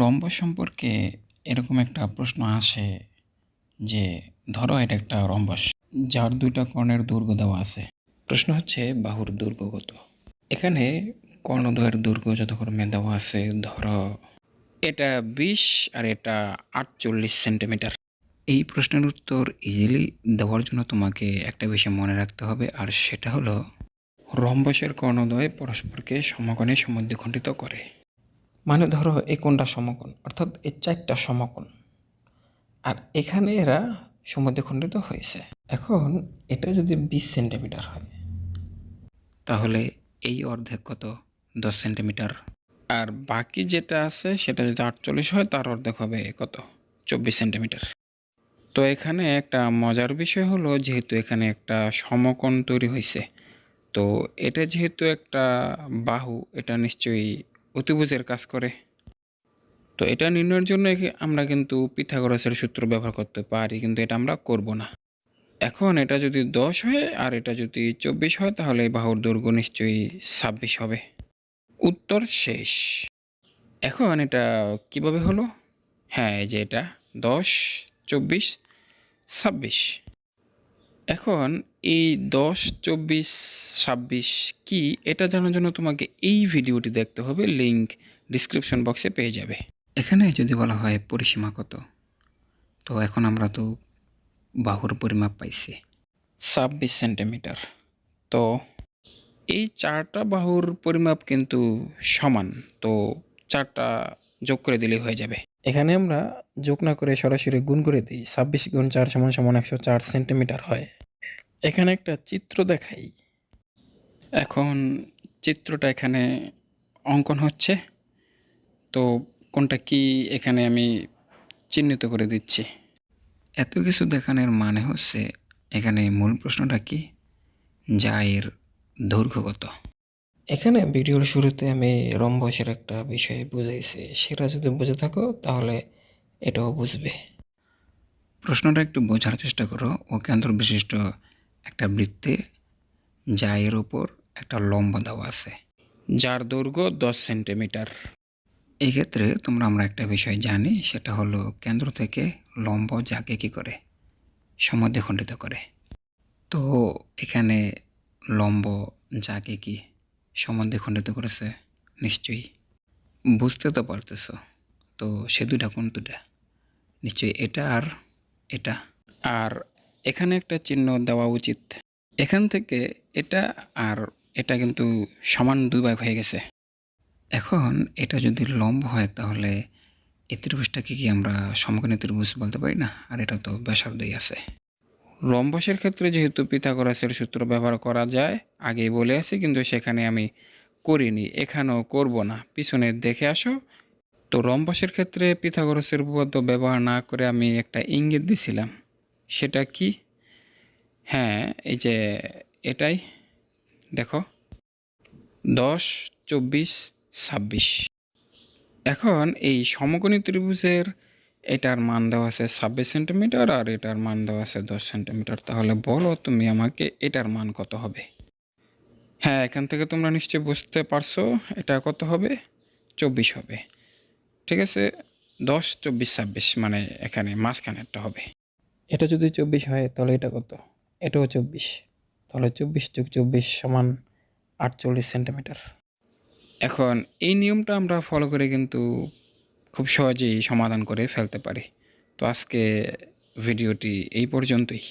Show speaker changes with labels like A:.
A: Rhombus সম্পর্কে এরকম একটা প্রশ্ন আসে যে ধরো এটা একটা রম্বস যার দুইটা কর্ণের দৈর্ঘ্য দেওয়া আছে। প্রশ্ন হচ্ছে বাহুর দৈর্ঘ্য কত। এখানে কর্ণদ্বয়ের দৈর্ঘ্য যথাক্রমে দেওয়া আছে, ধরো এটা 20 আর এটা 48 সেন্টিমিটার। এই প্রশ্নের উত্তর ইজিলি দেওয়ার জন্য তোমাকে একটা বিষয় মনে রাখতে হবে, আর সেটা হলো রম্বসের কর্ণদ্বয় পরস্পরকে সমকোণে সমদ্বিখণ্ডিত করে। মানে ধরো এই কোণটা সমকোণ, অর্থাৎ এই চারটা সমকোণ, আর এখানে এরা সমদ্বিখণ্ডিত হয়েছে। এখন এটা যদি 20 সেন্টিমিটার হয় তাহলে এই অর্ধেক কত? 10 সেন্টিমিটার। আর বাকি যেটা আছে সেটা যদি 48 হয় তার অর্ধেক হবে কত? 24 সেন্টিমিটার। তো এখানে একটা মজার বিষয় হলো, যেহেতু এখানে একটা সমকোণ তৈরি হয়েছে, তো এটা যেহেতু একটা বাহু, এটা নিশ্চয়ই অতিভুজের কাজ করে। তো এটা নির্ণয়ের জন্য আমরা কিন্তু পিথাগোরাসের সূত্র ব্যবহার করতে পারি, কিন্তু এটা আমরা করব না। এখন এটা যদি 10 হয় আর এটা যদি 24 হয় তাহলে এই বাহুর দৈর্ঘ্য নিশ্চয়ই 26 হবে। উত্তর শেষ। এখন এটা কিভাবে হলো? হ্যাঁ, এই যে এটা 10, 24, 26। এখন এই 10, 24, 26 কি এটা জানার জন্য তোমাকে এই ভিডিওটি দেখতে হবে, লিঙ্ক ডিসক্রিপশন বক্সে পেয়ে যাবে। এখানে যদি বলা হয় পরিসীমা কত, তো এখন আমরা তো বাহুর পরিমাপ পাইছি 26 সেন্টিমিটার। তো এই চারটা বাহুর পরিমাপ কিন্তু সমান, তো চারটা যোগ করে দিলেই হয়ে যাবে। এখানে আমরা যোগ না করে সরাসরি গুণ করে দিই। 26 গুণ 4 সমান সমান 104 সেন্টিমিটার হয়। এখানে একটা চিত্র দেখাই। এখন চিত্রটা এখানে অঙ্কন হচ্ছে, তো কোনটা কি এখানে আমি চিহ্নিত করে দিচ্ছি। এত কিছু দেখানোর মানে হচ্ছে এখানে মূল প্রশ্নটা কি, যা এর দৈর্ঘ্য কত। এখানে ভিডিওর শুরুতে আমি রম্বসের একটা বিষয় বুঝাইছি, সেটা যদি বুঝে থাকো তাহলে এটাও বুঝবে। প্রশ্নটা একটু বোঝার চেষ্টা করো। ও কেন্দ্র বিশিষ্ট একটা বৃত্তে যা এর ওপর একটা লম্ব দেওয়া আছে, যার দৈর্ঘ্য 10 সেন্টিমিটার। এই ক্ষেত্রে আমরা একটা বিষয় জানি, সেটা হলো কেন্দ্র থেকে লম্ব যাকে কি করে? সমদ্বিখণ্ডিত করে। তো এখানে লম্ব যাকে কি সমদ্বিখণ্ডিত করেছে? নিশ্চয়ই বুঝতে তো পারতেছো। তো সে দুটা কোন দুটা? নিশ্চয়ই এটা আর এটা। আর এখানে একটা চিহ্ন দেওয়া উচিত। এখান থেকে এটা আর এটা কিন্তু সমান দুই ভাগ হয়ে গেছে। এখন এটা যদি লম্ব হয় তাহলে এই ত্রিভুজটাকে কি আমরা সমকোণী ত্রিভুজ বলতে পারি না? আর এটা তো ব্যাসার্ধই আছে। রম্বসের ক্ষেত্রে যেহেতু পিথাগোরাসের সূত্র ব্যবহার করা যায়, আগেই বলে আছি, কিন্তু সেখানে আমি করিনি, এখানেও করব না, পিছনে দেখে আসো। তো রম্বসের ক্ষেত্রে পিথাগোরাসের উপপাদ্য ব্যবহার না করে আমি একটা ইঙ্গিত দিছিলাম, সেটা কি? হ্যাঁ, এই যে এটাই দেখো 10, 24, 26। এখন এই সমকোণী ত্রিভুজের এটার মান দেওয়া আছে 26 সেন্টিমিটার আর এটার মান দেওয়া আছে 10 সেন্টিমিটার। তাহলে বলো তুমি আমাকে এটার মান কত হবে? হ্যাঁ, এখান থেকে তোমরা নিশ্চয়ই বুঝতে পারছো এটা কত হবে? 24 হবে। ঠিক আছে, 10, 24, 26 মানে এখানে মাঝখানেরটা হবে। এটা যদি 24 হয় তাহলে এটা কত? এটাও 24। তাহলে 24 যোগ 24 সমান 48 সেন্টিমিটার। এখন এই নিয়মটা আমরা ফলো করে কিন্তু খুব সহজেই সমাধান করে ফেলতে পারি। তো আজকে ভিডিওটি এই পর্যন্তই।